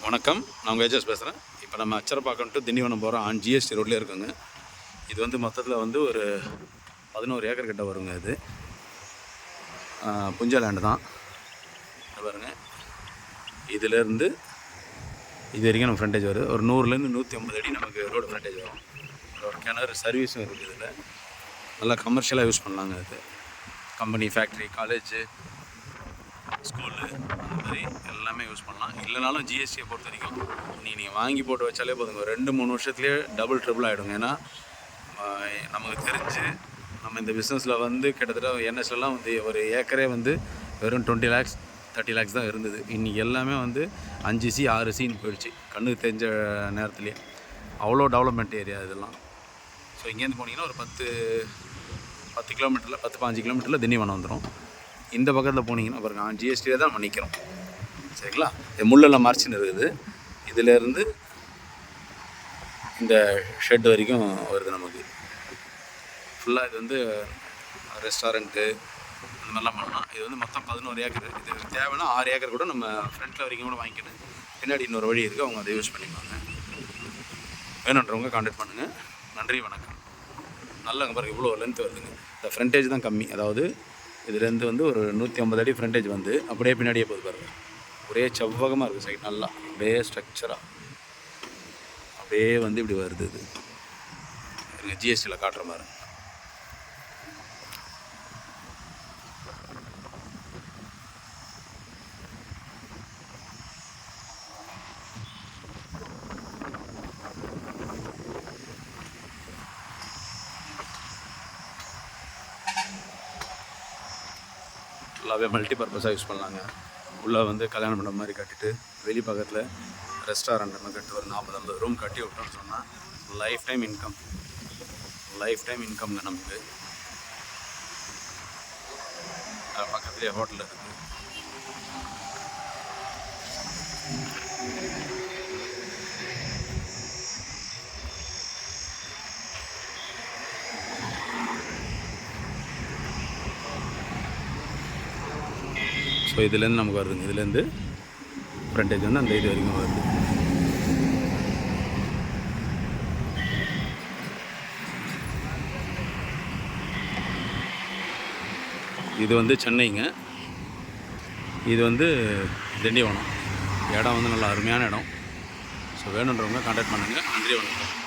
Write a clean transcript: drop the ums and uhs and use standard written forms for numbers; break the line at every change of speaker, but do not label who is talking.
வணக்கம், நான் உங்கள் ஏஜஸ் பேசுகிறேன். இப்போ நம்ம அச்சரப்பாக்கம் டு திண்டிவனம் போகிறோம். ஆன் ஜிஎஸ்டி ரோட்லேயே இருக்குங்க. இது வந்து மொத்தத்தில் வந்து ஒரு 11 ஏக்கர் கிட்ட வருங்க. இது புஞ்சா லேண்டு தான் பாருங்க. இதிலேருந்து இது வரைக்கும் நம்ம ஃப்ரண்டேஜ் வருது. ஒரு 100லேருந்து 150 அடி நமக்கு ரோடு ஃப்ரண்டேஜ் வரும். ஒரு கிணறு சர்வீஸும் இருக்குது. இதில் நல்லா கமர்ஷியலாக யூஸ் பண்ணலாங்க. இது கம்பெனி, ஃபேக்ட்ரி, காலேஜு, ஸ்கூலு அந்த மாதிரி எல்லாமே யூஸ் பண்ணலாம். இல்லைனாலும் ஜிஎஸ்டியை பொறுத்த வரைக்கும் நீங்கள் வாங்கி போட்டு வச்சாலே போதுங்க. 2-3 வருஷத்துலேயே டபுள் ட்ரிபிள் ஆகிடுங்க. ஏன்னா நமக்கு தெரிஞ்சு நம்ம இந்த பிஸ்னஸில் வந்து கிட்டத்தட்ட என்எஸ்லாம் வந்து ஒரு ஏக்கரே வந்து வெறும் 20 lakhs 30 lakhs தான் இருந்தது. இன்றைக்கி எல்லாமே வந்து 5C 6Cன்னு போயிடுச்சு. கண்ணுக்கு தெரிஞ்ச நேரத்துலேயே அவ்வளோ டெவலப்மெண்ட் ஏரியா இதெல்லாம். ஸோ இங்கேருந்து போனீங்கன்னா ஒரு 10 கிலோமீட்டரில் 10-15 கிலோமீட்டரில் திண்டிவனம் வந்துடும். இந்த பக்கத்தில் போனீங்கன்னா பாருங்க, ஜிஎஸ்டியில் தான் நம்ம நிற்கிறோம். சரிங்களா? முள்ளெல்லாம் மறைச்சின்னு இருக்குது. இதிலேருந்து இந்த ஷெட் வரைக்கும் வருது நமக்கு. ஃபுல்லாக இது வந்து ரெஸ்டாரண்ட்டு அந்த மாதிரிலாம் பண்ணலாம். இது வந்து மொத்தம் 11 ஏக்கர். இது தேவைன்னா 6 ஏக்கர் கூட நம்ம ஃப்ரண்ட்டில் வரைக்கும் கூட வாங்கிக்கணும். பின்னாடி இன்னொரு வழி இருக்குது, அவங்க அதை யூஸ் பண்ணிப்பாங்க. வேணுன்றவங்க கான்டாக்ட் பண்ணுங்கள். நன்றி, வணக்கம். நல்லங்க பாருங்கள், இவ்வளோ லென்த் வருதுங்க. இந்த ஃப்ரண்டேஜ் தான் கம்மி. அதாவது இதுலேருந்து வந்து ஒரு 150 அடி ஃப்ரண்டேஜ் வந்து அப்படியே பின்னாடியே போகுது பாருங்கள். ஒரே செவ்வகமாக இருக்குது சைட். நல்லா அப்படியே ஸ்ட்ரக்சராக அப்படியே வந்து இப்படி வருது. இது எனக்கு ஜிஎஸ்டியில் காட்டுற மாதிரி. ஃபுல்லாகவே மல்டி பர்பஸாக யூஸ் பண்ணலாங்க. உள்ளே வந்து கல்யாண மண்டபம் மாதிரி கட்டிட்டு வெளி பக்கத்தில் ரெஸ்டாரண்ட் மாதிரி கட்டி ஒரு 40-50 ரூம் கட்டி விட்டோம்னு சொன்னால் லைஃப் டைம் இன்கம்ங்க நமக்கு. பக்கத்துலேயே ஹோட்டல் இருக்குது. ஸோ இதுலேருந்து நமக்கு வருதுங்க. இதுலேருந்து ஃப்ரண்டேஜ் வந்து அந்த இது வரைக்கும் வருது. இது வந்து சென்னைங்க. இது வந்து திண்டிவனம். இடம் வந்து நல்ல அருமையான இடம். ஸோ வேணுன்றவங்க கான்டாக்ட் பண்ணுங்கள். நன்றி, வணக்கம்.